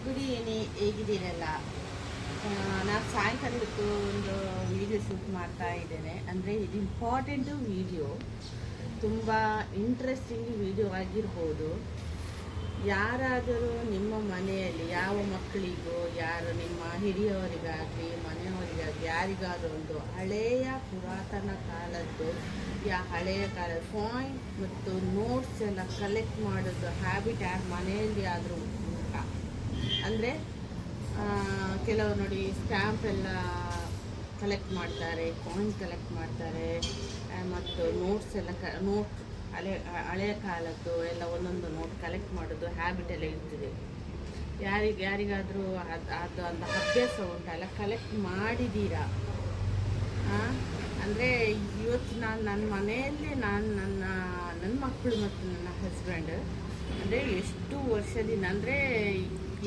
ಬಿಡಿ ಹೇಗಿದ್ದೀರಲ್ಲ. ನಾನು ಸಾಯಂಕಾಲಕ್ಕೆ ಒಂದು ವಿಡಿಯೋ ಶೂಟ್ ಮಾಡ್ತಾ ಇದ್ದೇನೆ. ಅಂದರೆ ಇದು ಇಂಪಾರ್ಟೆಂಟು ವಿಡಿಯೋ, ತುಂಬ ಇಂಟ್ರೆಸ್ಟಿಂಗ್ ವಿಡಿಯೋ ಆಗಿರ್ಬೋದು. ಯಾರಾದರೂ ನಿಮ್ಮ ಮನೆಯಲ್ಲಿ ಯಾವ ಮಕ್ಕಳಿಗೋ, ಯಾರು ನಿಮ್ಮ ಹಿರಿಯವರಿಗಾಗಲಿ ಮನೆಯವರಿಗಾಗಲಿ ಯಾರಿಗಾದರೂ ಒಂದು ಹಳೆಯ ಪುರಾತನ ಕಾಲದ್ದು ಹಳೆಯ ಕಾಲದ ಕಾಯಿನ್ ಮತ್ತು ನೋಟ್ಸ್ ಎಲ್ಲ ಕಲೆಕ್ಟ್ ಮಾಡೋದು ಹ್ಯಾಬಿಟ್ ಯಾರು ಮನೆಯಲ್ಲಿ ಆದರೂ ಉಂಟಾ? ಅಂದರೆ ಕೆಲವರು ನೋಡಿ ಸ್ಟ್ಯಾಂಪ್ ಎಲ್ಲ ಕಲೆಕ್ಟ್ ಮಾಡ್ತಾರೆ, ಕಾಯಿನ್ ಕಲೆಕ್ಟ್ ಮಾಡ್ತಾರೆ, ಮತ್ತು ನೋಟ್ಸ್ ಎಲ್ಲ ನೋಟ್ ಹಳೆಯ ಕಾಲದ್ದು ಎಲ್ಲ ಒಂದೊಂದು ನೋಟ್ ಕಲೆಕ್ಟ್ ಮಾಡೋದು ಹ್ಯಾಬಿಟ್ ಎಲ್ಲ ಇರ್ತದೆ. ಯಾರಿಗಾದರೂ ಅದು ಅಂತ ಅಭ್ಯಾಸ ಉಂಟಲ್ಲ, ಕಲೆಕ್ಟ್ ಮಾಡಿದ್ದೀರಾ? ಅಂದರೆ ಇವತ್ತು ನನ್ನ ಮನೆಯಲ್ಲಿ ನನ್ನ ಮಕ್ಕಳು ಮತ್ತು ನನ್ನ ಹಸ್ಬೆಂಡ್ ಅಂದರೆ ಎಷ್ಟು ವರ್ಷದಿಂದ, ಅಂದರೆ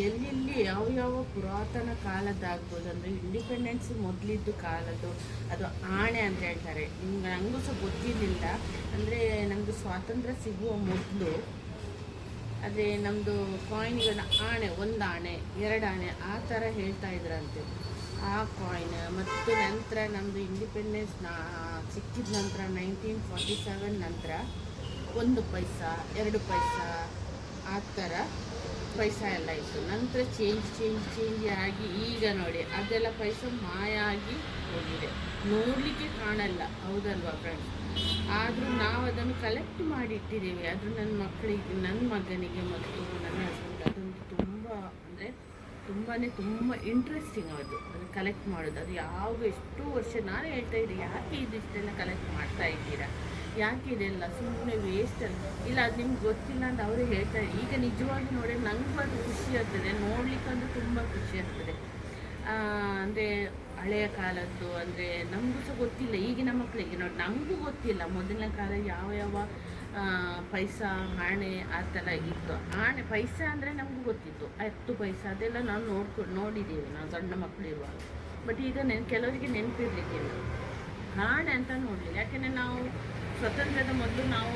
ಎಲ್ಲೆಲ್ಲಿ ಯಾವ ಪುರಾತನ ಕಾಲದ್ದಾಗ್ಬೋದು, ಅಂದರೆ ಇಂಡಿಪೆಂಡೆನ್ಸ್ ಮೊದಲಿದ್ದು ಕಾಲದ್ದು ಅದು ಆಣೆ ಅಂತ ಹೇಳ್ತಾರೆ. ನನಗೂ ಸಹ ಗೊತ್ತಿರಲಿಲ್ಲ. ಅಂದರೆ ನಮ್ಮದು ಸ್ವಾತಂತ್ರ್ಯ ಸಿಗುವ ಮೊದಲು ಅದೇ ನಮ್ಮದು ಕಾಯಿನ್ಗೆ ಆಣೆ, ಒಂದು ಆಣೆ, 2 ಆಣೆ ಆ ಥರ ಹೇಳ್ತಾ ಇದ್ರಂತೆ. ಆ ಕಾಯಿನ್ ಮತ್ತು ನಂತರ ನಮ್ಮದು ಇಂಡಿಪೆಂಡೆನ್ಸ್ ಸಿಕ್ಕಿದ ನಂತರ 1947 ನಂತರ 1 ಪೈಸಾ 2 ಪೈಸಾ ಆ ಥರ ಪೈಸಾ ಎಲ್ಲ ಇತ್ತು. ನಂತರ ಚೇಂಜ್ ಆಗಿ ಈಗ ನೋಡಿ ಅದೆಲ್ಲ ಪೈಸಾ ಮಾಯ ಆಗಿ ಹೋಗಿದೆ, ನೋಡಲಿಕ್ಕೆ ಕಾಣಲ್ಲ, ಹೌದಲ್ವಾ ಫ್ರೆಂಡ್ಸ್? ಆದರೂ ನಾವು ಅದನ್ನು ಕಲೆಕ್ಟ್ ಮಾಡಿ ಇಟ್ಟಿದ್ದೇವೆ. ಅದು ನನ್ನ ಮಕ್ಕಳಿಗೆ, ನನ್ನ ಮಗನಿಗೆ ಮತ್ತು ನನ್ನ ಹಸ್ಬೆಂಡ್ ಅದೊಂದು ತುಂಬ ಇಂಟ್ರೆಸ್ಟಿಂಗ್ ಅದು ಕಲೆಕ್ಟ್ ಮಾಡೋದು. ಅದು ಯಾವಾಗ ಎಷ್ಟು ವರ್ಷ ನಾನು ಹೇಳ್ತಾ ಇದ್ದೆ, ಯಾಕೆ ಇದಿಷ್ಟೆಲ್ಲ ಕಲೆಕ್ಟ್ ಮಾಡ್ತಾ ಇದ್ದೀರಾ, ಯಾಕೆ ಇದೆಲ್ಲ ಸುಮ್ಮನೆ ವೇಸ್ಟ್ ಅಲ್ಲ. ಇಲ್ಲ, ಅದು ನಿಮ್ಗೆ ಗೊತ್ತಿಲ್ಲ ಅಂತ ಅವರು ಹೇಳ್ತಾರೆ. ಈಗ ನಿಜವಾಗಿ ನೋಡಿ ನನಗೂ ಅದು ಖುಷಿ ಆಗ್ತದೆ, ನೋಡಲಿಕ್ಕಂತೂ ತುಂಬ ಖುಷಿ ಆಗ್ತದೆ. ಅಂದರೆ ಹಳೆಯ ಕಾಲದ್ದು, ಅಂದರೆ ನಮಗೂ ಸಹ ಗೊತ್ತಿಲ್ಲ, ಈಗಿನ ಮಕ್ಕಳಿಗೆ ನೋಡಿ ನಮಗೂ ಗೊತ್ತಿಲ್ಲ ಮೊದಲನೇ ಕಾಲ ಯಾವ ಪೈಸಾ ಆಣೆ ಆ ಥರ ಇತ್ತು. ಆಣೆ ಪೈಸಾ ಅಂದರೆ ನಮಗೂ ಗೊತ್ತಿತ್ತು, 10 ಪೈಸಾ ಅದೆಲ್ಲ ನಾವು ನೋಡಿದ್ದೀವಿ ನಾವು ಸಣ್ಣ ಮಕ್ಕಳಿರುವಾಗ. ಬಟ್ ಈಗ ಕೆಲವರಿಗೆ ನೆನಪಿರ್ಲಿಕ್ಕಿಲ್ಲ, ಆಣೆ ಅಂತ ನೋಡಲಿಲ್ಲ. ಯಾಕೆಂದರೆ ನಾವು ಸ್ವತಂತ್ರದ ಮೊದಲು ನಾವು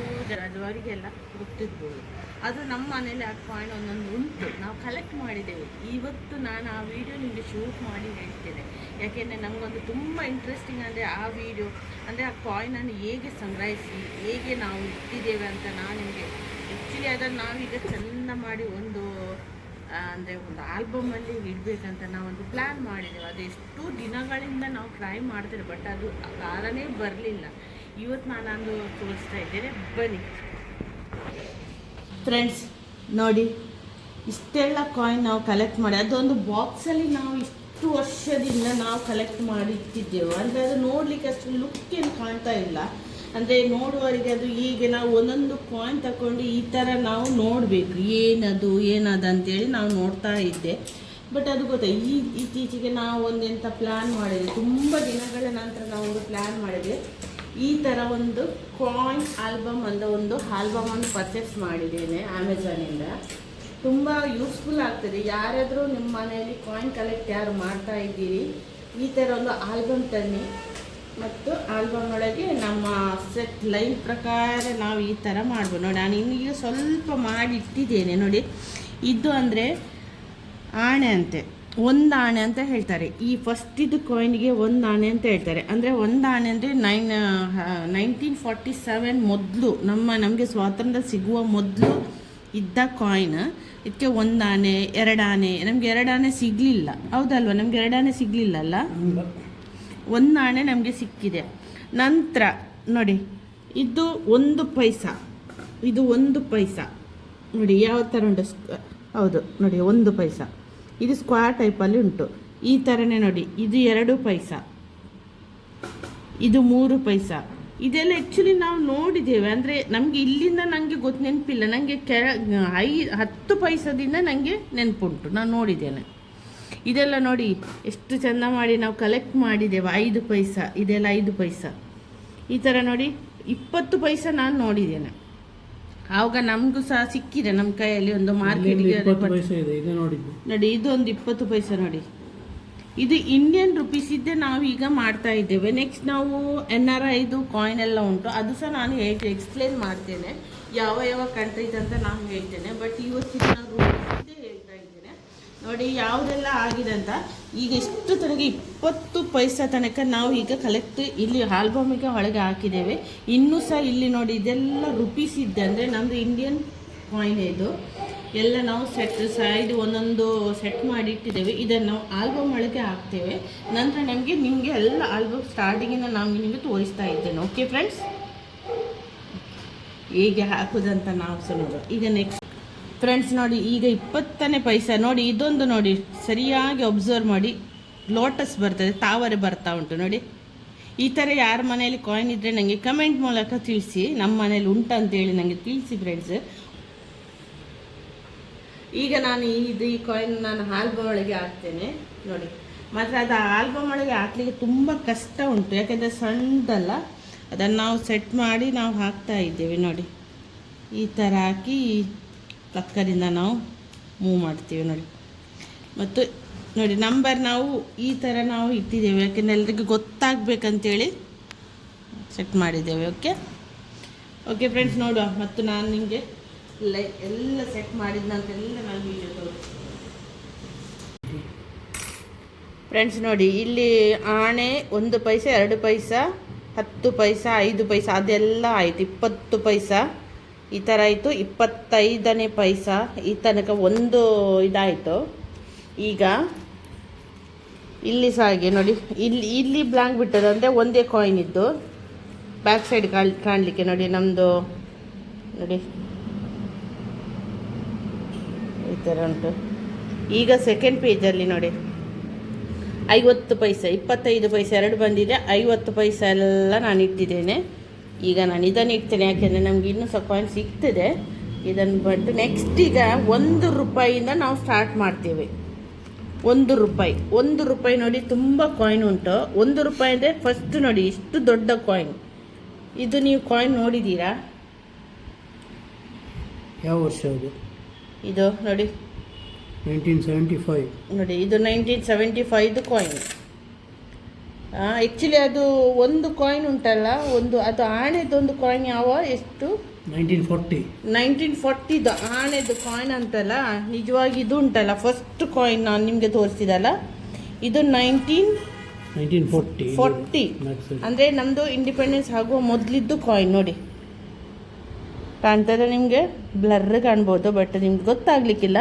ಅವರಿಗೆಲ್ಲ ಗೊತ್ತಿರ್ಬೋದು. ಅದು ನಮ್ಮ ಮನೇಲಿ ಆ ಕಾಯಿನ್ ಒಂದೊಂದು ಉಂಟು, ನಾವು ಕಲೆಕ್ಟ್ ಮಾಡಿದ್ದೇವೆ. ಇವತ್ತು ನಾನು ಆ ವಿಡಿಯೋ ನಿಮಗೆ ಶೂಟ್ ಮಾಡಿ ಹೇಳ್ತೇನೆ. ಯಾಕೆಂದರೆ ನಮಗೊಂದು ತುಂಬ ಇಂಟ್ರೆಸ್ಟಿಂಗ್ ಅಂದರೆ ಆ ವಿಡಿಯೋ, ಅಂದರೆ ಆ ಕಾಯಿನನ್ನು ಹೇಗೆ ಸಂಗ್ರಹಿಸಿ ಹೇಗೆ ನಾವು ಇಟ್ಟಿದ್ದೇವೆ ಅಂತ ನಾನು ನಿಮಗೆ ಆ್ಯಕ್ಚುಲಿ ಅದನ್ನು ನಾವೀಗ ಚೆಂದ ಮಾಡಿ ಒಂದು ಆಲ್ಬಮಲ್ಲಿ ಇಡಬೇಕಂತ ನಾವೊಂದು ಪ್ಲ್ಯಾನ್ ಮಾಡಿದ್ದೇವೆ. ಅದು ಎಷ್ಟು ದಿನಗಳಿಂದ ನಾವು ಟ್ರೈ ಮಾಡ್ತೇವೆ, ಬಟ್ ಅದು ಕಾಲನೇ ಬರಲಿಲ್ಲ. ಇವತ್ತು ನಾನು ತೋರಿಸ್ತಾ ಇದ್ದೇನೆ, ಬನ್ನಿ ಫ್ರೆಂಡ್ಸ್. ನೋಡಿ ಇಷ್ಟೆಲ್ಲ ಕಾಯಿನ್ ನಾವು ಕಲೆಕ್ಟ್ ಮಾಡಿ ಅದೊಂದು ಬಾಕ್ಸಲ್ಲಿ ನಾವು ಇಷ್ಟು ವರ್ಷದಿಂದ ನಾವು ಕಲೆಕ್ಟ್ ಮಾಡಿ ಇಟ್ಟಿದ್ದೆವು. ಅಂದರೆ ಅದು ನೋಡಲಿಕ್ಕೆ ಅಷ್ಟು ಲುಕ್ ಏನು ಕಾಣ್ತಾ ಇಲ್ಲ. ಅಂದರೆ ನೋಡುವವರಿಗೆ ಅದು ಹೀಗೆ ನಾವು ಒಂದೊಂದು ಕಾಯಿನ್ ತಗೊಂಡು ಈ ಥರ ನಾವು ನೋಡಬೇಕು, ಏನದು ಅಂತೇಳಿ ನಾವು ನೋಡ್ತಾ ಇದ್ದೆ. ಬಟ್ ಅದು ಗೊತ್ತಾ, ಇತ್ತೀಚೆಗೆ ನಾವು ಒಂದೆಂಥ ಪ್ಲ್ಯಾನ್ ಮಾಡಿದ್ವಿ, ತುಂಬ ದಿನಗಳ ನಂತರ ನಾವು ಒಂದು ಪ್ಲ್ಯಾನ್ ಮಾಡಿದ್ವಿ. ಈ ಥರ ಒಂದು ಕಾಯಿನ್ ಆಲ್ಬಮ್ ಒಂದು ಆಲ್ಬಮನ್ನು ಪರ್ಚೇಸ್ ಮಾಡಿದ್ದೇನೆ ಅಮೆಝಾನಿಂದ. ತುಂಬ ಯೂಸ್ಫುಲ್ ಆಗ್ತದೆ. ಯಾರಾದರೂ ನಿಮ್ಮ ಮನೆಯಲ್ಲಿ ಕಾಯಿನ್ ಕಲೆಕ್ಟ್ ಯಾರು ಮಾಡ್ತಾ ಇದ್ದೀರಿ, ಈ ಥರ ಒಂದು ಆಲ್ಬಮ್ ತನ್ನಿ ಮತ್ತು ಆಲ್ಬಮ್ ಒಳಗೆ ನಮ್ಮ ಸೆಟ್ ಲೈನ್ ಪ್ರಕಾರ ನಾವು ಈ ಥರ ಮಾಡ್ಬೋದು. ನೋಡಿ ನಾನು ಇನ್ನೀಗ ಸ್ವಲ್ಪ ಮಾಡಿ ಇಟ್ಟಿದ್ದೇನೆ. ನೋಡಿ ಇದು ಅಂದರೆ ಆಣೆ ಅಂತೆ, 1 ಆಣೆ ಅಂತ ಹೇಳ್ತಾರೆ. ಈ ಫಸ್ಟಿದು ಕಾಯಿನ್ಗೆ 1 ಆಣೆ ಅಂತ ಹೇಳ್ತಾರೆ. ಅಂದರೆ 1 ಆಣೆ ಅಂದರೆ 1947 ಮೊದಲು ನಮಗೆ ಸ್ವಾತಂತ್ರ್ಯ ಸಿಗುವ ಮೊದಲು ಇದ್ದ ಕಾಯಿನ್. ಇದಕ್ಕೆ 1 ಆಣೆ 2 ಆಣೆ, ನಮಗೆ 2 ಆಣೆ ಸಿಗಲಿಲ್ಲ, ಹೌದಲ್ವ? ನಮಗೆ 2 ಆಣೆ ಸಿಗಲಿಲ್ಲಲ್ಲ, 1 ಆಣೆ ನಮಗೆ ಸಿಕ್ಕಿದೆ. ನಂತರ ನೋಡಿ ಇದು 1 ಪೈಸಾ, ಇದು 1 ಪೈಸಾ ನೋಡಿ ಯಾವ ಥರ ಉಂಟು. ಹೌದು ನೋಡಿ 1 ಪೈಸಾ, ಇದು ಸ್ಕ್ವೇರ್ ಟೈಪಲ್ಲಿ ಉಂಟು. ಈ ಥರನೇ ನೋಡಿ ಇದು 2 ಪೈಸಾ, ಇದು 3 ಪೈಸಾ. ಇದೆಲ್ಲ ಆ್ಯಕ್ಚುಲಿ ನಾವು ನೋಡಿದ್ದೇವೆ. ಅಂದರೆ ನಮಗೆ ಇಲ್ಲಿಂದ ನನಗೆ ನೆನಪಿಲ್ಲ, ನನಗೆ 10 ಪೈಸಾದಿಂದ ನನಗೆ ನೆನಪುಂಟು, ನಾನು ನೋಡಿದ್ದೇನೆ. ಇದೆಲ್ಲ ನೋಡಿ ಎಷ್ಟು ಚೆಂದ ಮಾಡಿ ನಾವು ಕಲೆಕ್ಟ್ ಮಾಡಿದ್ದೇವೆ. 5 ಪೈಸಾ, ಇದೆಲ್ಲ 5 ಪೈಸಾ. ಈ ಥರ ನೋಡಿ 20 ಪೈಸಾ ನಾನು ನೋಡಿದ್ದೇನೆ. ಆವಾಗ ನಮಗೂ ಸಹ ಸಿಕ್ಕಿದೆ ನಮ್ಮ ಕೈಯಲ್ಲಿ ಒಂದು ಮಾರ್ಕೆಟ್ಗೆ. ನೋಡಿ ಇದೊಂದು 20 ಪೈಸಾ ನೋಡಿ, ಇದು ಇಂಡಿಯನ್ ರುಪೀಸ್ ಇದ್ದೇ ನಾವು ಈಗ ಮಾಡ್ತಾ ಇದ್ದೇವೆ. ನೆಕ್ಸ್ಟ್ ನಾವು NRIದು ಕಾಯಿನ್ ಎಲ್ಲ ಉಂಟು, ಅದು ಸಹ ನಾನು ಎಕ್ಸ್ಪ್ಲೇನ್ ಮಾಡ್ತೇನೆ ಯಾವ ಕಂಟ್ರೀಸ್ ಅಂತ ನಾನು ಹೇಳ್ತೇನೆ. ಬಟ್ ಇವತ್ತಿನ ರೂಪೀಸ್ ಹೇಳ್ತಾ ಇದ್ದೇನೆ ನೋಡಿ. ನೋಡಿ ಯಾವುದೆಲ್ಲ ಆಗಿದೆ ಅಂತ. ಈಗ ಎಷ್ಟು ತನಕ 20 ಪೈಸಾ ತನಕ ನಾವು ಈಗ ಕಲೆಕ್ಟ್ ಇಲ್ಲಿ ಆಲ್ಬಮಿಗೆ ಒಳಗೆ ಹಾಕಿದ್ದೇವೆ. ಇನ್ನೂ ಸಹ ಇಲ್ಲಿ ನೋಡಿ ಇದೆಲ್ಲ ರುಪೀಸ್ ಇದೆ, ಅಂದರೆ ನಮ್ಮದು ಇಂಡಿಯನ್ ಕಾಯಿನ್ ಇದು ಎಲ್ಲ ನಾವು ಸೈಡ್ ಒಂದೊಂದು ಸೆಟ್ ಮಾಡಿ ಇಟ್ಟಿದ್ದೇವೆ. ಇದನ್ನು ನಾವು ಆಲ್ಬಮ್ ಒಳಗೆ ಹಾಕ್ತೇವೆ. ನಂತರ ನಿಮಗೆ ಎಲ್ಲ ಆಲ್ಬಮ್ ಸ್ಟಾರ್ಟಿಂಗಿಂದ ನಾನು ನಿಮಗೆ ತೋರಿಸ್ತಾ ಇದ್ದೇನೆ. ಓಕೆ ಫ್ರೆಂಡ್ಸ್, ಹೇಗೆ ಹಾಕೋದಂತ ನಾವು ಸಹ ನೋಡೋದು. ಈಗ ನೆಕ್ಸ್ಟ್ ಫ್ರೆಂಡ್ಸ್ ನೋಡಿ, ಈಗ 20ನೇ ಪೈಸಾ ನೋಡಿ, ಇದೊಂದು ನೋಡಿ ಸರಿಯಾಗಿ ಅಬ್ಸರ್ವ್ ಮಾಡಿ, ಲೋಟಸ್ ಬರ್ತದೆ, ತಾವರೆ ಬರ್ತಾ ಉಂಟು ನೋಡಿ. ಈ ಥರ ಯಾರ ಮನೆಯಲ್ಲಿ ಕಾಯಿನ್ ಇದ್ದರೆ ನನಗೆ ಕಮೆಂಟ್ ಮೂಲಕ ತಿಳಿಸಿ. ನಮ್ಮ ಮನೇಲಿ ಉಂಟಂತೇಳಿ ನನಗೆ ತಿಳಿಸಿ ಫ್ರೆಂಡ್ಸ್. ಈಗ ನಾನು ಈ ಕಾಯಿನ್ ನಾನು ಆಲ್ಬಮ್ ಒಳಗೆ ಹಾಕ್ತೇನೆ ನೋಡಿ. ಮಾತ್ರ ಅದು ಆಲ್ಬಮ್ ಒಳಗೆ ಹಾಕ್ಲಿಕ್ಕೆ ತುಂಬ ಕಷ್ಟ ಉಂಟು, ಯಾಕೆಂದರೆ ಸಣ್ಣದಲ್ಲ. ಅದನ್ನು ನಾವು ಸೆಟ್ ಮಾಡಿ ನಾವು ಹಾಕ್ತಾ ಇದ್ದೇವೆ ನೋಡಿ. ಈ ಥರ ಹಾಕಿ ಪಕ್ಕದಿಂದ ನಾವು ಮೂವ್ ಮಾಡ್ತೀವಿ ನೋಡಿ. ಮತ್ತು ನೋಡಿ ನಂಬರ್ ನಾವು ಈ ಥರ ನಾವು ಇಟ್ಟಿದ್ದೇವೆ, ಯಾಕೆಂದರೆ ಎಲ್ಲರಿಗೂ ಗೊತ್ತಾಗಬೇಕಂತೇಳಿ ಸೆಟ್ ಮಾಡಿದ್ದೇವೆ. ಓಕೆ ಫ್ರೆಂಡ್ಸ್, ನೋಡುವ. ಮತ್ತು ನಾನು ನಿಮಗೆ ಎಲ್ಲ ಸೆಟ್ ಮಾಡಿದ ನಂತರ ಎಲ್ಲ ನಾನು ವೀಡಿಯೋ ತೋರಿಸ್ತೀನಿ ಫ್ರೆಂಡ್ಸ್. ನೋಡಿ ಇಲ್ಲಿ ಆಣೆ 1 ಪೈಸೆ 2 ಪೈಸಾ 10 ಪೈಸಾ 5 ಪೈಸಾ ಅದೆಲ್ಲ ಆಯಿತು. 20 ಪೈಸಾ ಈ ಥರ ಆಯಿತು. 25ನೇ ಪೈಸಾ ಈ ತನಕ ಒಂದು ಇದಾಯಿತು. ಈಗ ಇಲ್ಲಿ ಸಹ ಹಾಗೆ ನೋಡಿ, ಇಲ್ಲಿ ಬ್ಲಾಂಕ್ ಬಿಟ್ಟದ್ದು, ಅಂದರೆ ಒಂದೇ ಕಾಯಿನ್ ಇದ್ದು ಬ್ಯಾಕ್ ಸೈಡ್ ಕಾಣಲಿಕ್ಕೆ ನೋಡಿ ನಮ್ಮದು ನೋಡಿ ಈ ಥರ ಉಂಟು. ಈಗ ಸೆಕೆಂಡ್ ಪೇಜಲ್ಲಿ ನೋಡಿ 50 ಪೈಸಾ 25 ಪೈಸಾ 2 ಬಂದಿದೆ. 50 ಪೈಸಾ ಎಲ್ಲ ನಾನು ಇಟ್ಟಿದ್ದೇನೆ. ಈಗ ನಾನು ಇದನ್ನು ಇಡ್ತೇನೆ, ಯಾಕೆಂದರೆ ನಮಗೆ ಇನ್ನೂ ಸಹ ಕಾಯಿನ್ ಸಿಗ್ತದೆ. ಇದನ್ನು ಬಿಟ್ಟು ನೆಕ್ಸ್ಟ್ ಈಗ 1 ರೂಪಾಯಿಯಿಂದ ನಾವು ಸ್ಟಾರ್ಟ್ ಮಾಡ್ತೇವೆ. 1 ರೂಪಾಯಿ 1 ರೂಪಾಯಿ ನೋಡಿ ತುಂಬ ಕಾಯಿನ್ ಉಂಟು. 1 ರೂಪಾಯಿ ಅಂದರೆ ಫಸ್ಟ್ ನೋಡಿ ಇಷ್ಟು ದೊಡ್ಡ ಕಾಯಿನ್. ಇದು ನೀವು ಕಾಯಿನ್ ನೋಡಿದ್ದೀರಾ? ಯಾವ ವರ್ಷ ಇದು ನೋಡಿ 1975 ನೋಡಿ. ಇದು 1975 ಕಾಯಿನ್. ಆ್ಯಕ್ಚುಲಿ ಅದು ಒಂದು ಕಾಯಿನ್ ಉಂಟಲ್ಲ, ಅದು ಆಣೆದೊಂದು ಕಾಯಿನ್ ಎಷ್ಟು 1940 ಆಣೆದು ಕಾಯಿನ್ ಅಂತಲ್ಲ. ನಿಜವಾಗಿ ಇದು ಉಂಟಲ್ಲ ಫಸ್ಟ್ ಕಾಯಿನ್ ನಾನು ನಿಮಗೆ ತೋರಿಸಿದಲ್ಲ, ಇದು 1940 ಅಂದರೆ ನಮ್ಮದು ಇಂಡಿಪೆಂಡೆನ್ಸ್ ಆಗುವ ಮೊದಲಿದ್ದು ಕಾಯಿನ್ ನೋಡಿ. ಕಾಣ್ತದೆ ನಿಮಗೆ? ಬ್ಲರ್ ಕಾಣ್ಬೋದು, ಬಟ್ ನಿಮ್ಗೆ ಗೊತ್ತಾಗಲಿಕ್ಕಿಲ್ಲ.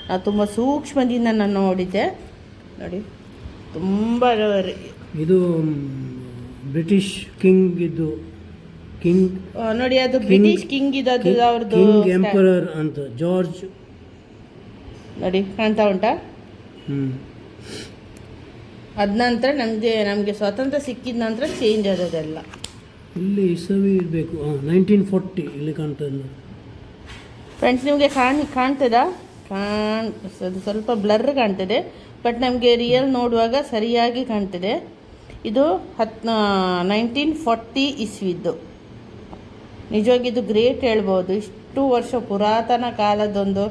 ನಾನು ತುಂಬ ಸೂಕ್ಷ್ಮದಿಂದ ನಾನು ನೋಡಿದ್ದೆ ನೋಡಿ. ತುಂಬ ಇದು ಬ್ರಿಟಿಷ್ ಕಿಂಗ್ ಇದು ಕಿಂಗ್ ನೋಡಿ, ಅದು ಬ್ರಿಟಿಷ್ ಕಿಂಗ್ ಇದು ಅವ್ರದ್ದು ಎಂಪರರ್ ಅಂತ ಜಾರ್ಜ್ ನೋಡಿ. ಕಾಣ್ತಾ ಉಂಟಾ? ಅದ ನಂತರ ನಮಗೆ ಸ್ವಾತಂತ್ರ್ಯ ಸಿಕ್ಕಿದ ನಂತರ ಚೇಂಜ್ ಆದದೆಲ್ಲ. ಇಲ್ಲಿ ಇಸವಿ ಇರಬೇಕು 1940 ಇಲ್ಲಿ ಕಾಣ್ತದೆ ಫ್ರೆಂಡ್ಸ್. ನಿಮಗೆ ಕಾಣ್ತದಾ? ಅದು ಸ್ವಲ್ಪ ಬ್ಲರ್ ಕಾಣ್ತದೆ, ಬಟ್ ನಮಗೆ ರಿಯಲ್ ನೋಡುವಾಗ ಸರಿಯಾಗಿ ಕಾಣ್ತದೆ. ಇದು 1940 ಇಸ್ವಿದ್ದು. ನಿಜವಾಗಿ ಇದು ಗ್ರೇಟ್ ಹೇಳ್ಬೋದು. ಇಷ್ಟು ವರ್ಷ ಪುರಾತನ ಕಾಲದೊಂದು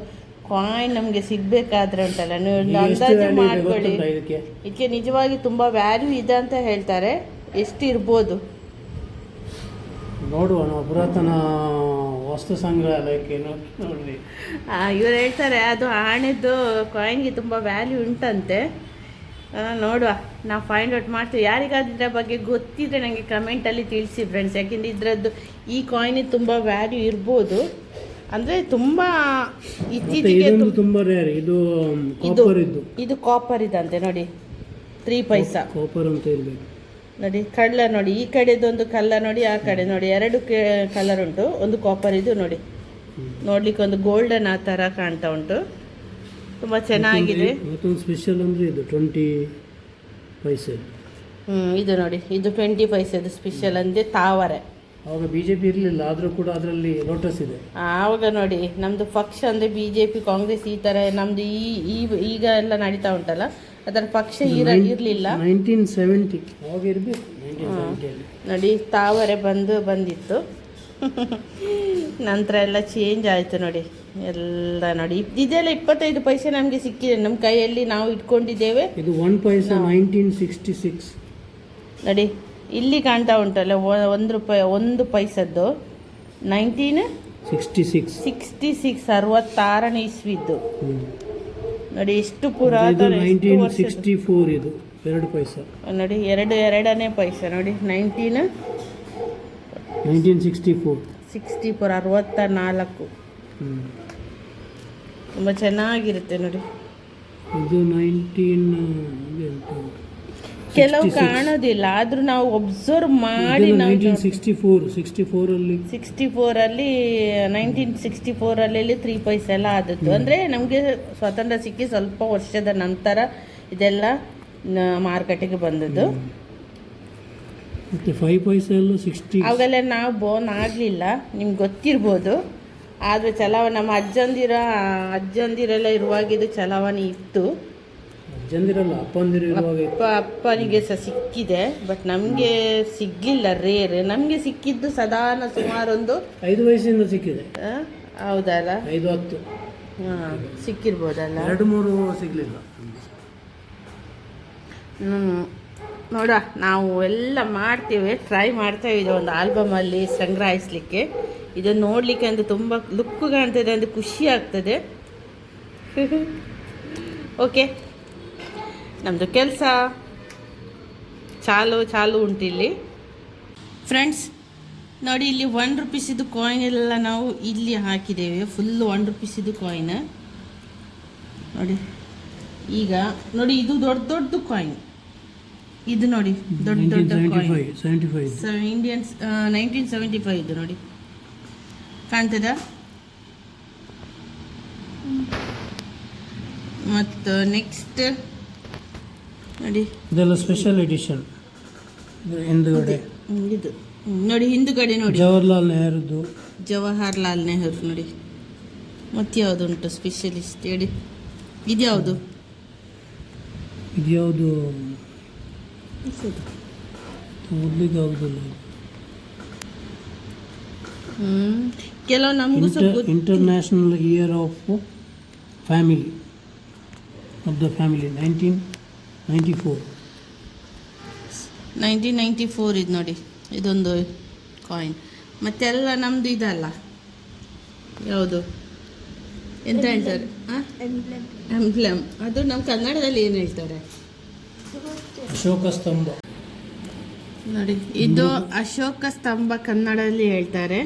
ಕಾಯಿನ್ ನಮಗೆ ಸಿಗಬೇಕಾದ್ರೆ ಉಂಟಲ್ಲ, ನೀವು ಅಂದಾಜು ಮಾಡ್ಕೊಳ್ಳಿ. ಇದಕ್ಕೆ ನಿಜವಾಗಿ ತುಂಬ ವ್ಯಾಲ್ಯೂ ಇದೆ ಅಂತ ಹೇಳ್ತಾರೆ. ಎಷ್ಟು ಇರ್ಬೋದು ನೋಡುವ, ನಾವು ಪುರಾತನ ವಸ್ತು ಸಂಗ್ರಹಾಲಯಕ್ಕೆ ನೋಡ್ರಿ. ಇವ್ರು ಹೇಳ್ತಾರೆ ಅದು ಆಣೆದು ಕಾಯಿನ್ಗೆ ತುಂಬ ವ್ಯಾಲ್ಯೂ ಉಂಟಂತೆ. ನೋಡುವ, ನಾವು ಫೈಂಡ್ ಔಟ್ ಮಾಡ್ತೀವಿ. ಯಾರಿಗಾದ್ರೂ ಇದರ ಬಗ್ಗೆ ಗೊತ್ತಿದ್ರೆ ನನಗೆ ಕಮೆಂಟಲ್ಲಿ ತಿಳಿಸಿ ಫ್ರೆಂಡ್ಸ್. ಯಾಕೆಂದರೆ ಇದರದ್ದು ಈ ಕಾಯಿನಿಗೆ ತುಂಬ ವ್ಯಾಲ್ಯೂ ಇರ್ಬೋದು. ಅಂದರೆ ತುಂಬ ಇತ್ತೀಚೆಗೆ ತುಂಬ ರೇರ್. ಇದು ಕಾಪರ್ ಇದಂತೆ ನೋಡಿ. 3 ಪೈಸಾ ಕಾಪರ್ ಅಂತ ಇರಬೇಕು ನೋಡಿ. ಕಲರ್ ನೋಡಿ, ಈ ಕಡೆದೊಂದು ಕಲರ್ ನೋಡಿ, ಆ ಕಡೆ ನೋಡಿ 2 ಕಲರ್ ಉಂಟು. ಒಂದು ಕಾಪರ್ ಇದು ನೋಡಿ, ನೋಡ್ಲಿಕ್ಕೆ ಒಂದು ಗೋಲ್ಡನ್ ಆ ಥರ ಕಾಣ್ತಾ ಉಂಟು. ತುಂಬ ಚೆನ್ನಾಗಿದೆ. ಮತ್ತೊಂದು ಸ್ಪೆಷಲ್ ಅಂದರೆ ಇದು 20 ಪೈಸೆ. ಇದು ನೋಡಿ, ಇದು 20 ಪೈಸೆದು ಸ್ಪೆಷಲ್ ಅಂದರೆ ತಾವರೆ. ಆವಾಗ BJP ಇರಲಿಲ್ಲ, ಆದರೂ ಕೂಡ ಅದರಲ್ಲಿ ಲೋಟಸ್ ಇದೆ. ಆವಾಗ ನೋಡಿ ನಮ್ಮದು ಪಕ್ಷ ಅಂದರೆ BJP ಕಾಂಗ್ರೆಸ್ ಈ ಥರ ನಮ್ಮದು ಈಗ ಎಲ್ಲ ನಡೀತಾ ಉಂಟಲ್ಲ, ಅದರ ಪಕ್ಷ ಇರಲಿಲ್ಲ. 1970 ಆವಾಗ ಇರಬೇಕು. ನೋಡಿ ತಾವರೆ ಬಂದಿತ್ತು. ನಂತರ ಎಲ್ಲ ಚೇಂಜ್ ಆಯಿತು ನೋಡಿ ಎಲ್ಲ ನೋಡಿ. ಇದೆಲ್ಲ 25 ಪೈಸೆ ನಮಗೆ ಸಿಕ್ಕಿದೆ ನಮ್ಮ ಕೈಯಲ್ಲಿ, ನಾವು ಇಟ್ಕೊಂಡಿದ್ದೇವೆ. ಇದು 1 ಪೈಸಾ 1966 ನೋಡಿ. ಇಲ್ಲಿ ಕಾಣ್ತಾ ಉಂಟಲ್ಲ 1 ರೂಪಾಯಿ 1 ಪೈಸದ್ದು 1966 66ನೇ ಇಸ್ವಿದ್ದು ನೋಡಿ ಎಷ್ಟು ಪುರಾತನ, ಎಷ್ಟು ವರ್ಷದ್ದು. 1964 ಇದು 2 ಪೈಸಾ. ನೋಡಿ ಎರಡನೇ ಪೈಸೆ ನೋಡಿ. 1964 64. ತುಂಬ ಚೆನ್ನಾಗಿರುತ್ತೆ ನೋಡಿ. ಇದು ಕೆಲವು ಕಾಣೋದಿಲ್ಲ, ಆದ್ರೂ ನಾವು ಒಬ್ಸರ್ವ್ ಮಾಡಿ ನಾವು 1964 64 1964 3 ಪೈಸೆ ಎಲ್ಲ ಆದದ್ದು. ಅಂದರೆ ನಮಗೆ ಸ್ವಾತಂತ್ರ್ಯ ಸಿಕ್ಕಿ ಸ್ವಲ್ಪ ವರ್ಷದ ನಂತರ ಇದೆಲ್ಲ ಮಾರುಕಟ್ಟೆಗೆ ಬಂದದ್ದು. ಮತ್ತೆ 5 ಪೈಸೆ ಎಲ್ಲ 60. ಅವಾಗೆಲ್ಲ ನಾವು ಬೋನ್ ಆಗಲಿಲ್ಲ, ನಿಮ್ಗೆ ಗೊತ್ತಿರ್ಬೋದು. ಆದರೆ ಚಲಾವಣೆ ನಮ್ಮ ಅಜ್ಜಂದಿರೆಲ್ಲ ಇರುವಾಗ ಇದು ಚಲಾವಣೆ ಇತ್ತು. ಅಜ್ಜಂದಿರಲ್ಲ, ಅಪ್ಪನಿಗೆ ಸಹ ಸಿಕ್ಕಿದೆ, ಬಟ್ ನಮಗೆ ಸಿಗ್ಲಿಲ್ಲ, ರೇರ್. ನಮಗೆ ಸಿಕ್ಕಿದ್ದು ಸಾಧಾರಣ ಸುಮಾರು ಒಂದು 5 ವಯಸ್ಸಿಂದ ಸಿಕ್ಕಿದೆ. ಹೌದಲ್ಲ, 5-10 ಸಿಕ್ಕಿರ್ಬೋದಲ್ಲ. 2-3 ಸಿಗ್ಲಿಲ್ಲ. ನೋಡ, ನಾವು ಎಲ್ಲ ಮಾಡ್ತೇವೆ, ಟ್ರೈ ಮಾಡ್ತಾ ಇದ್ದೀವಿ ಒಂದು ಆಲ್ಬಮಲ್ಲಿ ಸಂಗ್ರಹಿಸ್ಲಿಕ್ಕೆ. ಇದನ್ನು ನೋಡಲಿಕ್ಕೆ ಅಂದರೆ ತುಂಬ ಲುಕ್ ಕಾಣ್ತದೆ, ಅಂದರೆ ಖುಷಿ ಆಗ್ತದೆ. ಓಕೆ, ನಮ್ಮದು ಕೆಲಸ ಚಾಲು ಉಂಟು ಇಲ್ಲಿ. ಫ್ರೆಂಡ್ಸ್ ನೋಡಿ, ಇಲ್ಲಿ 1 ರೂಪೀಸಿದು ಕಾಯಿನ್ ಎಲ್ಲ ನಾವು ಇಲ್ಲಿ ಹಾಕಿದ್ದೇವೆ. ಫುಲ್ಲು 1 ರೂಪೀಸಿದು ಕಾಯಿನ್ ನೋಡಿ. ಈಗ ನೋಡಿ, ಇದು ದೊಡ್ಡ ಕಾಯಿನ್. ಇದು ನೋಡಿ, ದೊಡ್ಡ ಕಾಯಿನ್ 1975 ಇದು ನೋಡಿ, ಕಾಣ್ತದ? ಮತ್ತು ನೆಕ್ಸ್ಟ್ ನೋಡಿ, ಇದೆಲ್ಲ ಸ್ಪೆಷಲ್ ಎಡಿಷನ್. ಹಿಂದುಗಡೆ ಇದು ನೋಡಿ, ಹಿಂದುಗಡೆ ನೋಡಿ, ಜವಾಹರ್ಲಾಲ್ ನೆಹರು ನೋಡಿ. ಮತ್ತೆ ಯಾವುದು ಉಂಟು ಸ್ಪೆಷಲಿಸ್ಟ್ ಹೇಳಿ? ಇದ್ಯಾವುದು ಕೆಲವು ನಮಗೂ international year of family of the family 1994 ಇದು ನೋಡಿ, ಇದೊಂದು ಕಾಯಿನ್. ಮತ್ತೆಲ್ಲ ನಮ್ಮದು ಇದಲ್ಲ, ಯಾವುದು ಎಂತ ಹೇಳ್ತಾರೆ? ಎಂಬ್ಲೆಮ್. ಅದು ನಮ್ಮ ಕನ್ನಡದಲ್ಲಿ ಏನು ಹೇಳ್ತಾರೆ? ಅಶೋಕ ಸ್ತಂಭ ನೋಡಿ, ಇದು ಅಶೋಕ ಸ್ತಂಭ ಕನ್ನಡದಲ್ಲಿ ಹೇಳ್ತಾರೆ.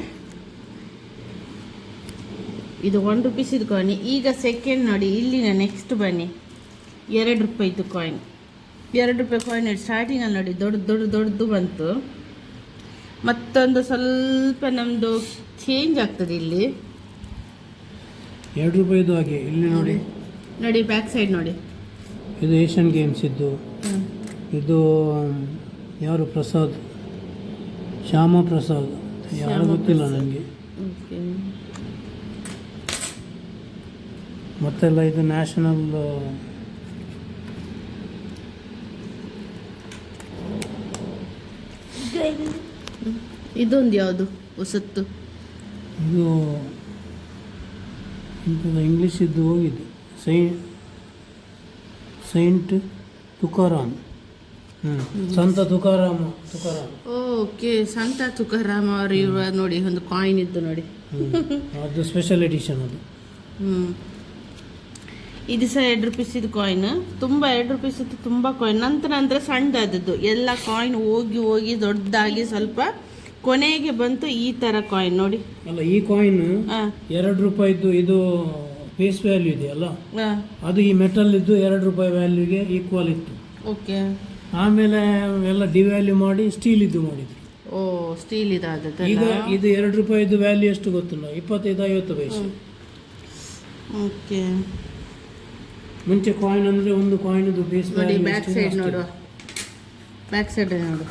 ಇದು 1 ರೂಪೀಸಿದು ಕಾಯಿನ್. ಈಗ ಸೆಕೆಂಡ್ ನೋಡಿ, ಇಲ್ಲಿನ ನೆಕ್ಸ್ಟ್ ಬನ್ನಿ, 2 ರೂಪಾಯಿದು ಕಾಯಿನ್. 2 ರೂಪಾಯಿ ಕಾಯಿನ್ ಸ್ಟಾರ್ಟಿಂಗಲ್ಲಿ ನೋಡಿ, ದೊಡ್ಡದು ಬಂತು. ಮತ್ತೊಂದು ಸ್ವಲ್ಪ ನಮ್ಮದು ಚೇಂಜ್ ಆಗ್ತದೆ ಇಲ್ಲಿ. 2 ರೂಪಾಯಿದು ಹಾಗೆ ಇಲ್ಲಿ ನೋಡಿ ಬ್ಯಾಕ್ ಸೈಡ್ ನೋಡಿ. ಇದು ಏಷ್ಯನ್ ಗೇಮ್ಸ್ ಇದ್ದು. ಇದು ಯಾರು? ಪ್ರಸಾದ್, ಶ್ಯಾಮ ಪ್ರಸಾದ್, ಯಾರು ಗೊತ್ತಿಲ್ಲ ನನಗೆ. ಮತ್ತೆಲ್ಲ ಇದು ನ್ಯಾಷನಲ್ ಇದೊಂದು ಯಾವುದು ಹೊಸತ್ತು? ಇದು ಇಂಗ್ಲೀಷ್ ಇದ್ದು ಹೋಗಿದೆ. ಸೈಂಟ್ ತುಕಾರಾಮ್. ಸಂತ ತುಕಾರಾಮ. ಓಕೆ, ಸಂತ ತುಕಾರಾಮ ಅವರು ಇರುವ ನೋಡಿ, ಒಂದು ಕಾಯಿನ್ ಇದ್ದು ನೋಡಿ. ಅದು ಸ್ಪೆಷಲ್ ಎಡಿಷನ್ ಅದು. ಇದು ಸಹ 2 ರೂಪೀಸಿದು ಕಾಯಿನ್. ತುಂಬ 2 ರೂಪೀಸಿದ್ದು ತುಂಬ ಕಾಯಿನ್. ನಂತರ ಸಣ್ಣದಾದದ್ದು ಎಲ್ಲ ಕಾಯಿನ್ ಹೋಗಿ ದೊಡ್ಡದಾಗಿ ಸ್ವಲ್ಪ ಕೊನೆಗೆ ಬಂತು ಈ ಥರ ಕಾಯಿನ್ ನೋಡಿ. ಅಲ್ಲ, ಈ ಕಾಯಿನ್ 2 ರೂಪಾಯಿದ್ದು ಇದು ಫೇಸ್ ವ್ಯಾಲ್ಯೂ ಇದೆಯಲ್ಲ, ಅದು ಈ ಮೆಟಲ್ ಇದ್ದು 2 ರೂಪಾಯಿ ವ್ಯಾಲ್ಯೂಗೆ ಈಕ್ವಲ್ ಇತ್ತು. ಓಕೆ, ಆಮೇಲೆ ಎಲ್ಲ ಡಿವ್ಯಾಲ್ಯೂ ಮಾಡಿ ಸ್ಟೀಲ್ ಇದ್ದು ಮಾಡಿದ್ರು. ಓ, ಸ್ಟೀಲ್ ಇದಾದದ್ದು. ಈಗ ಇದು 2 ರೂಪಾಯಿದು ವ್ಯಾಲ್ಯೂ ಎಷ್ಟು ಗೊತ್ತಿಲ್ಲ, 25-50 ಪೈಸೆ. ಓಕೆ, ಮುಂಚೆ ಕಾಯಿನ್ ಅಂದರೆ ಒಂದು ಕಾಯಿನ್ದು ಬೇಸ್ ನೋಡಿ. ಬ್ಯಾಕ್ ಸೈಡ್ ನೋಡುವ, ಬ್ಯಾಕ್ ಸೈಡ್ ನೋಡು.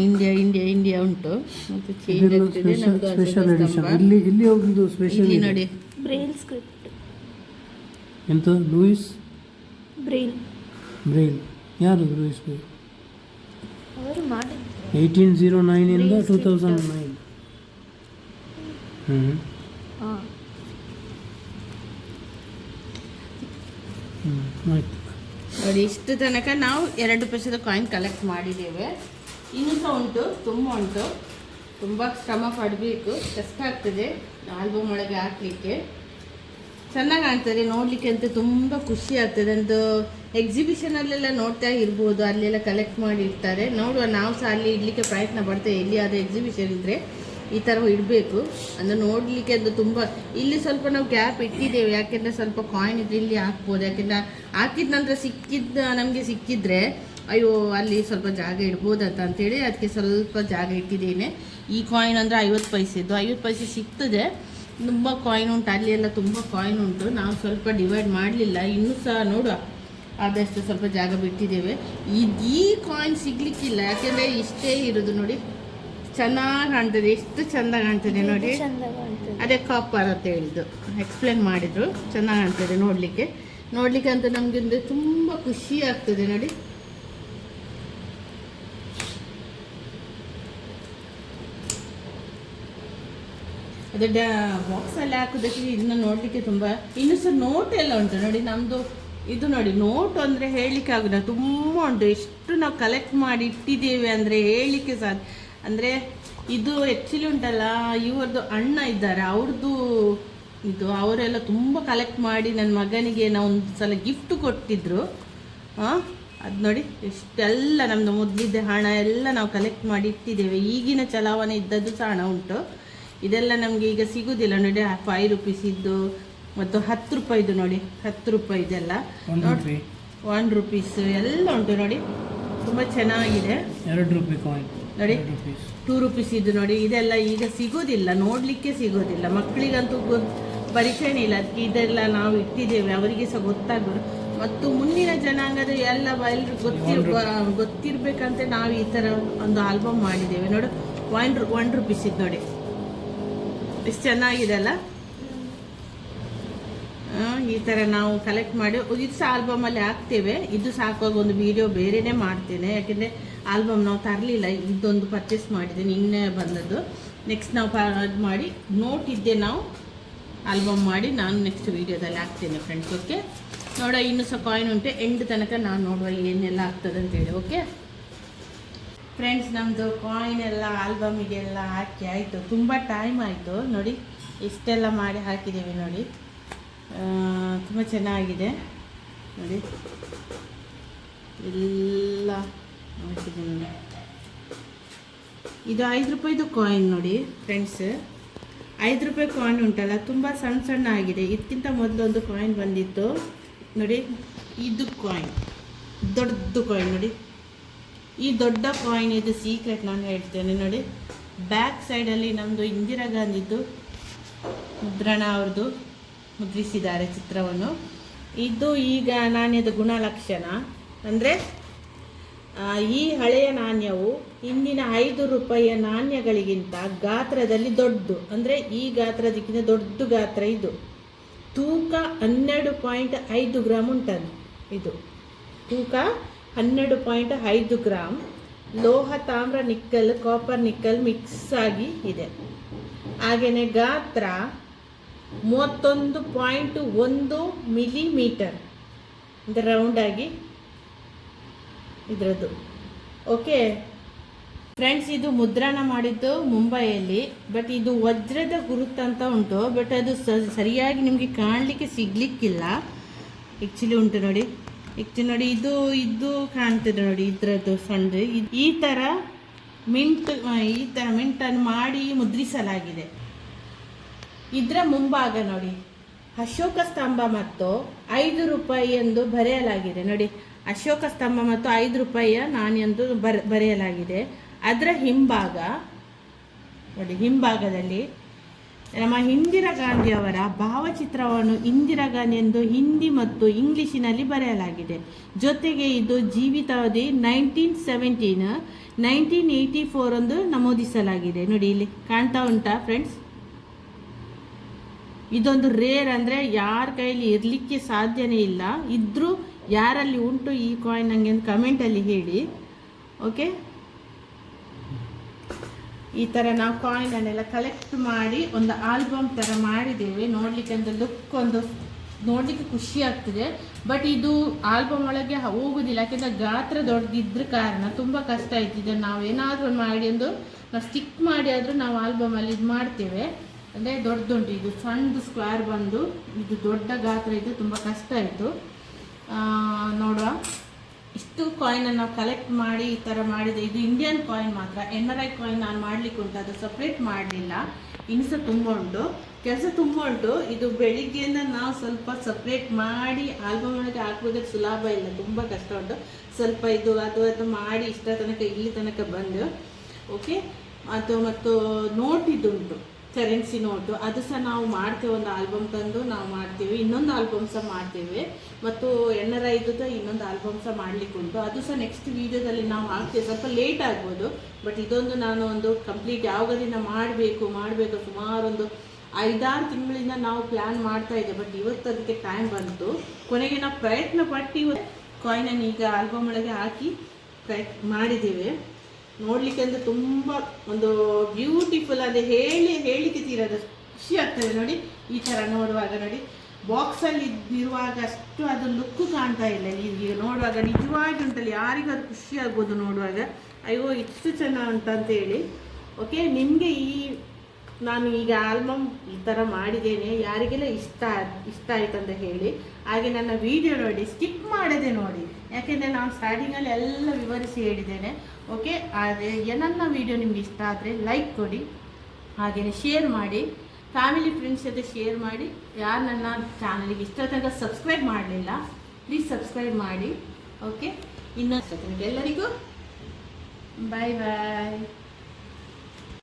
ಇಂಡಿಯಾ ಉಂಟು. ಮತ್ತೆ ಚೇಂಜ್ ಆಗ್ತಿದೆ ನಮ್ಮದು ಸ್ಪೆಷಲ್ ಎಡಿಷನ್. ಇಲ್ಲಿ ಒಂದು ಸ್ಪೆಷಲ್ ನೋಡಿ, ಬ್ರೈಲ್ ಸ್ಕ್ರಿಪ್ಟ್. ಎಂತ? Louis Braille. ಯಾರು ಲೂಯಿಸ್ ಬ್ರೈಲ್? ಅವರು ಮಾಡಿ 1809 ಇಂದ 2009. ಆಯ್ತು ನೋಡಿ. ಇಷ್ಟು ತನಕ ನಾವು 2 ಪೈಸದ ಕಾಯಿನ್ ಕಲೆಕ್ಟ್ ಮಾಡಿದ್ದೇವೆ. ಇನ್ನೂ ಸಹ ಉಂಟು, ತುಂಬ ಉಂಟು. ತುಂಬ ಶ್ರಮ ಪಡಬೇಕು, ಕಷ್ಟ ಆಗ್ತದೆ ಆಲ್ಬಮ್ ಒಳಗೆ ಹಾಕಲಿಕ್ಕೆ. ಚೆನ್ನಾಗಿ ಕಾಣ್ತದೆ ನೋಡಲಿಕ್ಕೆ ಅಂತ ತುಂಬ ಖುಷಿ ಆಗ್ತದೆ. ಒಂದು ಎಕ್ಸಿಬಿಷನಲ್ಲೆಲ್ಲ ನೋಡ್ತಾ ಇರ್ಬೋದು, ಅಲ್ಲೆಲ್ಲ ಕಲೆಕ್ಟ್ ಮಾಡಿ ಇರ್ತಾರೆ. ನೋಡುವ, ನಾವು ಸಹ ಅಲ್ಲಿ ಇಡಲಿಕ್ಕೆ ಪ್ರಯತ್ನ ಪಡ್ತೇವೆ. ಎಲ್ಲಿ ಅದು ಎಕ್ಸಿಬಿಷನ್ ಇದ್ದರೆ ಈ ಥರ ಇಡಬೇಕು. ಅಂದರೆ ನೋಡಲಿಕ್ಕೆ ಅದು ತುಂಬ, ಇಲ್ಲಿ ಸ್ವಲ್ಪ ನಾವು ಗ್ಯಾಪ್ ಇಟ್ಟಿದ್ದೇವೆ, ಯಾಕೆಂದರೆ ಸ್ವಲ್ಪ ಕಾಯಿನ್ ಇದ್ರೆ ಇಲ್ಲಿ ಹಾಕ್ಬೋದು. ಯಾಕೆಂದರೆ ಹಾಕಿದ ನಂತರ ನಮಗೆ ಸಿಕ್ಕಿದ್ರೆ ಅಯ್ಯೋ ಅಲ್ಲಿ ಸ್ವಲ್ಪ ಜಾಗ ಇಡ್ಬೋದಂತ ಅಂತೇಳಿ ಅದಕ್ಕೆ ಸ್ವಲ್ಪ ಜಾಗ ಇಟ್ಟಿದ್ದೇನೆ. ಈ ಕಾಯಿನ್ ಅಂದರೆ 50 ಪೈಸೆದು, 50 ಪೈಸೆ ಸಿಗ್ತದೆ. ತುಂಬ ಕಾಯಿನ್ ಉಂಟು, ಅಲ್ಲಿ ಎಲ್ಲ ತುಂಬ ಕಾಯಿನ್ ಉಂಟು. ನಾವು ಸ್ವಲ್ಪ ಡಿವೈಡ್ ಮಾಡಲಿಲ್ಲ, ಇನ್ನೂ ಸಹ ನೋಡುವ ಆದಷ್ಟು ಸ್ವಲ್ಪ ಜಾಗ ಬಿಟ್ಟಿದ್ದೇವೆ. ಈ ಕಾಯಿನ್ ಸಿಗ್ಲಿಕ್ಕಿಲ್ಲ, ಯಾಕೆಂದರೆ ಇಷ್ಟೇ ಇರೋದು ನೋಡಿ. ಚೆನ್ನಾಗಿ ಕಾಣ್ತದೆ, ಎಷ್ಟು ಚೆಂದ ಕಾಣ್ತದೆ ನೋಡಿ. ಚಂದ ಕಾಣ್ತದೆ. ಅದೇ ಕಾಪರ್ ಅಂತ ಹೇಳಿದ್ದು ಎಕ್ಸ್ಪ್ಲೇನ್ ಮಾಡಿದ್ರು. ಚೆನ್ನಾಗಿ ಕಾಣ್ತದೆ ನೋಡಲಿಕ್ಕೆ ಅಂತ ನಮಗೆ ಒಂದು ತುಂಬ ಖುಷಿ ಆಗ್ತದೆ ನೋಡಿ. ಅದು ಬಾಕ್ಸಲ್ಲಿ ಹಾಕೋದಕ್ಕೆ ಇದನ್ನ ನೋಡಲಿಕ್ಕೆ ತುಂಬ. ಇನ್ನೂ ಸಹ ನೋಟ್ ಎಲ್ಲ ಉಂಟು ನೋಡಿ ನಮ್ಮದು. ಇದು ನೋಡಿ ನೋಟ್ ಅಂದರೆ ಹೇಳಲಿಕ್ಕೆ ಆಗೋಲ್ಲ, ತುಂಬ ಉಂಟು. ಎಷ್ಟು ನಾವು ಕಲೆಕ್ಟ್ ಮಾಡಿ ಇಟ್ಟಿದ್ದೇವೆ ಅಂದರೆ ಹೇಳಲಿಕ್ಕೆ ಸಾಧ್ಯ. ಅಂದರೆ ಇದು ಆ್ಯಕ್ಚುಲಿ ಉಂಟಲ್ಲ, ಇವ್ರದ್ದು ಅಣ್ಣ ಇದ್ದಾರೆ, ಅವ್ರದ್ದು ಇದು ಅವರೆಲ್ಲ ತುಂಬ ಕಲೆಕ್ಟ್ ಮಾಡಿ ನನ್ನ ಮಗನಿಗೆ ನಾವು ಒಂದು ಸಲ ಗಿಫ್ಟ್ ಕೊಟ್ಟಿದ್ರು. ಅದು ನೋಡಿ ಎಷ್ಟೆಲ್ಲ ನಮ್ಮದು ಮೊದಲಿದ್ದ ಹಣ ಎಲ್ಲ ನಾವು ಕಲೆಕ್ಟ್ ಮಾಡಿ ಇಟ್ಟಿದ್ದೇವೆ. ಈಗಿನ ಚಲಾವಣೆ ಇದ್ದದ್ದು ಸಹ ಹಣ ಉಂಟು. ಇದೆಲ್ಲ ನಮಗೆ ಈಗ ಸಿಗೋದಿಲ್ಲ ನೋಡಿ. 5 ರೂಪೀಸ್ ಇದ್ದು ಮತ್ತು 10 ರೂಪಾಯಿದು ನೋಡಿ, 10 ರೂಪಾಯಿದೆಲ್ಲ, 1 ರೂಪೀಸ್ ಎಲ್ಲ ಉಂಟು ನೋಡಿ. ತುಂಬ ಚೆನ್ನಾಗಿದೆ. 2 ರೂಪಾಯಿ ಕಾಯಿನ್ ನೋಡಿ, 2 ರೂಪೀಸ್ ಇದು ನೋಡಿ. ಇದೆಲ್ಲ ಈಗ ಸಿಗೋದಿಲ್ಲ, ನೋಡಲಿಕ್ಕೆ ಸಿಗೋದಿಲ್ಲ. ಮಕ್ಕಳಿಗಂತೂ ಪರಿಚಯನೇ ಇಲ್ಲ, ಅದಕ್ಕೆ ಇದೆಲ್ಲ ನಾವು ಇಟ್ಟಿದ್ದೇವೆ, ಅವರಿಗೆ ಸಹ ಗೊತ್ತಾಗೋದು. ಮತ್ತು ಮುಂದಿನ ಜನಾಂಗದ ಎಲ್ಲರೂ ಗೊತ್ತಿರ್ಬೇಕಂತ ನಾವು ಈ ಥರ ಒಂದು ಆಲ್ಬಮ್ ಮಾಡಿದ್ದೇವೆ ನೋಡಿ. 1 ರೂಪೀಸ್ ಇದು ನೋಡಿ, ಎಷ್ಟು ಚೆನ್ನಾಗಿದೆ ಅಲ್ಲ. ಈ ಥರ ನಾವು ಕಲೆಕ್ಟ್ ಮಾಡಿ ಇದು ಸಹ ಆಲ್ಬಮಲ್ಲಿ ಹಾಕ್ತೇವೆ. ಇದು ಸಾಕುವಾಗ ಒಂದು ವಿಡಿಯೋ ಬೇರೆನೇ ಮಾಡ್ತೇನೆ, ಯಾಕೆಂದರೆ ಆಲ್ಬಮ್ ನಾವು ತರಲಿಲ್ಲ, ಇದೊಂದು ಪರ್ಚೇಸ್ ಮಾಡಿದೆ ನಿನ್ನೆ ಬಂದದ್ದು. ನೆಕ್ಸ್ಟ್ ನಾವು ಅದು ಮಾಡಿ ನೋಟ್ ಇದ್ದೆ, ನಾವು ಆಲ್ಬಮ್ ಮಾಡಿ ನಾನು ನೆಕ್ಸ್ಟ್ ವೀಡಿಯೋದಲ್ಲಿ ಹಾಕ್ತೇನೆ ಫ್ರೆಂಡ್ಸ್. ಓಕೆ, ನೋಡೋ ಇನ್ನೂ ಸಹ ಕಾಯಿನ್ ಉಂಟು, ಎಂಡ್ ತನಕ ನಾನು ನೋಡುವ ಏನೆಲ್ಲ ಆಗ್ತದೆ ಅಂತೇಳಿ. ಓಕೆ ಫ್ರೆಂಡ್ಸ್, ನಮ್ಮದು ಕಾಯಿನ್ ಎಲ್ಲ ಆಲ್ಬಮಿಗೆಲ್ಲ ಹಾಕಿ ಆಯಿತು, ತುಂಬ ಟೈಮ್ ಆಯಿತು ನೋಡಿ. ಇಷ್ಟೆಲ್ಲ ಮಾಡಿ ಹಾಕಿದ್ದೇವೆ ನೋಡಿ. ತುಂಬ ಚೆನ್ನಾಗಿದೆ ನೋಡಿ, ಎಲ್ಲ ಹಾಕಿದ್ದೀನಿ. ಇದು 5 ರೂಪಾಯಿದು ಕಾಯಿನ್ ನೋಡಿ ಫ್ರೆಂಡ್ಸ್. 5 ರೂಪಾಯಿ ಕಾಯಿನ್ ಉಂಟಲ್ಲ, ತುಂಬ ಸಣ್ಣ ಆಗಿದೆ. ಇದಕ್ಕಿಂತ ಮೊದಲು ಒಂದು ಕಾಯಿನ್ ಬಂದಿತ್ತು ನೋಡಿ. ಇದು ಕಾಯಿನ್ ದೊಡ್ಡದು ಕಾಯಿನ್ ನೋಡಿ. ಈ ದೊಡ್ಡ ಕಾಯಿನ್ ಇದು ಸೀಕ್ರೆಟ್ ನಾನು ಹೇಳ್ತೇನೆ ನೋಡಿ. ಬ್ಯಾಕ್ ಸೈಡಲ್ಲಿ ನಮ್ಮದು ಇಂದಿರಾ ಗಾಂಧಿದು ಮುದ್ರಣ ಅವ್ರದ್ದು ಮುದ್ರಿಸಿದ್ದಾರೆ ಚಿತ್ರವನ್ನು. ಇದು ಈಗ ನಾಣ್ಯದ ಗುಣಲಕ್ಷಣ ಅಂದರೆ ಈ ಹಳೆಯ ನಾಣ್ಯವು ಹಿಂದಿನ 5 ರೂಪಾಯಿಯ ನಾಣ್ಯಗಳಿಗಿಂತ ಗಾತ್ರದಲ್ಲಿ ದೊಡ್ಡದು, ಅಂದರೆ ಈ ಗಾತ್ರದಕ್ಕಿಂತ ದೊಡ್ಡ ಗಾತ್ರ ಇದು. ತೂಕ 12.5 ಗ್ರಾಮ್ ಉಂಟದು. ಇದು ತೂಕ 12.5 ಗ್ರಾಮ್. ಲೋಹ, ತಾಮ್ರ, ನಿಕ್ಕಲ್, ಕಾಪರ್, ನಿಕ್ಕಲ್ ಮಿಕ್ಸ್ ಆಗಿ ಇದೆ. ಹಾಗೆಯೇ ಗಾತ್ರ 31.1 ಮಿಲಿಮೀಟರ್, ಅಂದರೆ ರೌಂಡಾಗಿ ಇದರದ್ದು. ಓಕೆ ಫ್ರೆಂಡ್ಸ್, ಇದು ಮುದ್ರಣ ಮಾಡಿದ್ದು ಮುಂಬೈಯಲ್ಲಿ. ಬಟ್ ಇದು ವಜ್ರದ ಗುರುತಂತ ಉಂಟು, ಬಟ್ ಅದು ಸರಿಯಾಗಿ ನಿಮಗೆ ಕಾಣಲಿಕ್ಕೆ ಸಿಗಲಿಕ್ಕಿಲ್ಲ. ಆ್ಯಕ್ಚುಲಿ ಉಂಟು ನೋಡಿ, ನೋಡಿ ಇದು ಕಾಣ್ತದೆ ನೋಡಿ, ಇದರದ್ದು ಸಣ್ಣ ಈ ಥರ ಮಿಂಟನ್ನು ಮಾಡಿ ಮುದ್ರಿಸಲಾಗಿದೆ. ಇದರ ಮುಂಭಾಗ ನೋಡಿ ಅಶೋಕ ಸ್ತಂಭ ಮತ್ತು 5 ರೂಪಾಯಿ ಎಂದು ಬರೆಯಲಾಗಿದೆ ನೋಡಿ. ಅಶೋಕ ಸ್ತಂಭ ಮತ್ತು 5 ರೂಪಾಯಿಯ ನಾಣ್ಯ ಎಂದು ಬರೆಯಲಾಗಿದೆ. ಅದರ ಹಿಂಭಾಗ ನೋಡಿ, ಹಿಂಭಾಗದಲ್ಲಿ ನಮ್ಮ ಇಂದಿರಾ ಗಾಂಧಿಯವರ ಭಾವಚಿತ್ರವನ್ನು ಇಂದಿರಾ ಗಾಂಧಿ ಎಂದು ಹಿಂದಿ ಮತ್ತು ಇಂಗ್ಲಿಷಿನಲ್ಲಿ ಬರೆಯಲಾಗಿದೆ. ಜೊತೆಗೆ ಇದು ಜೀವಿತಾವಧಿ 1917, 1984 ಎಂದು ನಮೂದಿಸಲಾಗಿದೆ ನೋಡಿ. ಇಲ್ಲಿ ಕಾಣ್ತಾ ಉಂಟಾ ಫ್ರೆಂಡ್ಸ್? ಇದೊಂದು ರೇರ್, ಅಂದರೆ ಯಾರ ಕೈಲಿ ಇರಲಿಕ್ಕೆ ಸಾಧ್ಯನೇ ಇಲ್ಲ. ಇದ್ದರೂ ಯಾರಲ್ಲಿ ಉಂಟು ಈ ಕಾಯಿನ್ ನನಗೆ ಒಂದು ಕಮೆಂಟಲ್ಲಿ ಹೇಳಿ. ಓಕೆ, ಈ ಥರ ನಾವು ಕಾಯಿನನ್ನೆಲ್ಲ ಕಲೆಕ್ಟ್ ಮಾಡಿ ಒಂದು ಆಲ್ಬಮ್ ಥರ ಮಾಡಿದ್ದೇವೆ. ನೋಡಲಿಕ್ಕೆ ಒಂದು ಲುಕ್, ಒಂದು ನೋಡಲಿಕ್ಕೆ ಖುಷಿ ಆಗ್ತದೆ. ಬಟ್ ಇದು ಆಲ್ಬಮ್ ಒಳಗೆ ಹೋಗೋದಿಲ್ಲ, ಯಾಕೆಂದರೆ ಗಾತ್ರ ದೊಡ್ಡದಿದ್ರ ಕಾರಣ ತುಂಬ ಕಷ್ಟ ಆಯ್ತು. ಇದನ್ನು ನಾವು ಏನಾದರೂ ಮಾಡಿ ನಾವು ಸ್ಟಿಕ್ ಮಾಡಿ ಆದರೂ ನಾವು ಆಲ್ಬಮಲ್ಲಿ ಇದು ಮಾಡ್ತೇವೆ. ಅಂದರೆ ದೊಡ್ಡದುಂಟು, ಇದು ಸಣ್ಣದು ಸ್ಕ್ವೇರ್ ಬಂದು ಇದು ದೊಡ್ಡ ಗಾತ್ರ ಇದು, ತುಂಬ ಕಷ್ಟ ಆಯಿತು. ನೋಡುವ, ಇಷ್ಟು ಕಾಯಿನನ್ನು ನಾವು ಕಲೆಕ್ಟ್ ಮಾಡಿ ಈ ಥರ ಮಾಡಿದೆ. ಇದು ಇಂಡಿಯನ್ ಕಾಯಿನ್ ಮಾತ್ರ, NRI ಕಾಯಿನ್ ನಾನು ಮಾಡಲಿಕ್ಕೆ ಉಂಟು, ಅದು ಸಪ್ರೇಟ್ ಮಾಡಲಿಲ್ಲ. ಇನ್ನು ಸಹ ತುಂಬ ಉಂಟು, ಕೆಲಸ ತುಂಬ ಉಂಟು. ಇದು ಬೆಳಿಗ್ಗೆಯಿಂದ ನಾವು ಸ್ವಲ್ಪ ಸಪ್ರೇಟ್ ಮಾಡಿ ಆಲ್ಬಮ್ ಒಳಗೆ ಹಾಕುವುದಕ್ಕೆ ಸುಲಭ ಇಲ್ಲ, ತುಂಬ ಕಷ್ಟ ಉಂಟು. ಸ್ವಲ್ಪ ಇದು ಅದು ಮಾಡಿ ಇಷ್ಟ ತನಕ ಇಲ್ಲಿ ತನಕ ಬಂದು ಓಕೆ. ಅದು ಮತ್ತು ನೋಟ್ ಇದುಂಟು, ಕರೆನ್ಸಿ ನೋಟು, ಅದು ಸಹ ನಾವು ಮಾಡ್ತೇವೆ. ಒಂದು ಆಲ್ಬಮ್ ತಂದು ನಾವು ಮಾಡ್ತೀವಿ, ಇನ್ನೊಂದು ಆಲ್ಬಮ್ ಸಹ ಮಾಡ್ತೇವೆ. ಮತ್ತು NRI ಇನ್ನೊಂದು ಆಲ್ಬಮ್ ಸಹ ಮಾಡಲಿಕ್ಕೆ ಉಂಟು, ಅದು ಸಹ ನೆಕ್ಸ್ಟ್ ವೀಡಿಯೋದಲ್ಲಿ ನಾವು ಹಾಕ್ತೇವೆ. ಸ್ವಲ್ಪ ಲೇಟ್ ಆಗ್ಬೋದು, ಬಟ್ ಇದೊಂದು ನಾನು ಒಂದು ಕಂಪ್ಲೀಟ್ ಯಾವಾಗದಿಂದ ಮಾಡಬೇಕು ಸುಮಾರು ಒಂದು 5-6 ತಿಂಗಳಿಂದ ನಾವು ಪ್ಲ್ಯಾನ್ ಮಾಡ್ತಾ ಇದ್ದೇವೆ. ಬಟ್ ಇವತ್ತು ಅದಕ್ಕೆ ಟೈಮ್ ಬಂತು, ಕೊನೆಗೆ ನಾವು ಪ್ರಯತ್ನ ಪಟ್ಟು ಇವತ್ತು ಕಾಯಿನನ್ನು ಈಗ ಆಲ್ಬಮ್ ಒಳಗೆ ಹಾಕಿ ಮಾಡಿದ್ದೇವೆ. ನೋಡಲಿಕ್ಕೆ ಅಂದರೆ ತುಂಬ ಒಂದು ಬ್ಯೂಟಿಫುಲ್, ಅದೇ ಹೇಳಲಿಕ್ಕೆ ತೀರದ ಖುಷಿ ಆಗ್ತದೆ ನೋಡಿ. ಈ ಥರ ನೋಡುವಾಗ ನೋಡಿ, ಬಾಕ್ಸಲ್ಲಿ ಇರುವಾಗ ಅಷ್ಟು ಅದು ಲುಕ್ಕು ಕಾಣ್ತಾ ಇಲ್ಲ, ಈಗ ನೋಡುವಾಗ ನಿಜವಾಗಿ ಉಂಟಲ್ಲ, ಯಾರಿಗಾದ್ರೂ ಖುಷಿ ಆಗ್ಬೋದು ನೋಡುವಾಗ, ಅಯ್ಯೋ ಇಷ್ಟು ಚೆನ್ನಾಗಿ ಉಂಟಂತೇಳಿ. ಓಕೆ, ನಿಮಗೆ ನಾನು ಈಗ ಆಲ್ಬಮ್ ಈ ಥರ ಮಾಡಿದ್ದೇನೆ, ಯಾರಿಗೆಲ್ಲ ಇಷ್ಟ ಆಯ್ತು ಅಂತ ಹೇಳಿ. ಹಾಗೆ ನನ್ನ ವಿಡಿಯೋ ನೋಡಿ, ಸ್ಕಿಪ್ ಮಾಡದೆ ನೋಡಿ, ಯಾಕೆಂದರೆ ನಾನು ಸ್ಟಾರ್ಟಿಂಗಲ್ಲಿ ಎಲ್ಲ ವಿವರಿಸಿ ಹೇಳಿದ್ದೇನೆ. ಓಕೆ, ಆದರೆ ನನ್ನ ವಿಡಿಯೋ ನಿಮ್ಗೆ ಇಷ್ಟ ಆದರೆ ಲೈಕ್ ಕೊಡಿ, ಹಾಗೆಯೇ ಶೇರ್ ಮಾಡಿ, ಫ್ಯಾಮಿಲಿ ಫ್ರೆಂಡ್ಸ್ ಜೊತೆ ಶೇರ್ ಮಾಡಿ. ಯಾರು ನನ್ನ ಚಾನಲ್ಗೆ ಇಷ್ಟ ತನಕ ಸಬ್ಸ್ಕ್ರೈಬ್ ಮಾಡಲಿಲ್ಲ, ಪ್ಲೀಸ್ ಸಬ್ಸ್ಕ್ರೈಬ್ ಮಾಡಿ. ಓಕೆ, ಇನ್ನೊಂದು ಎಲ್ಲರಿಗೂ ಬಾಯ್ ಬಾಯ್.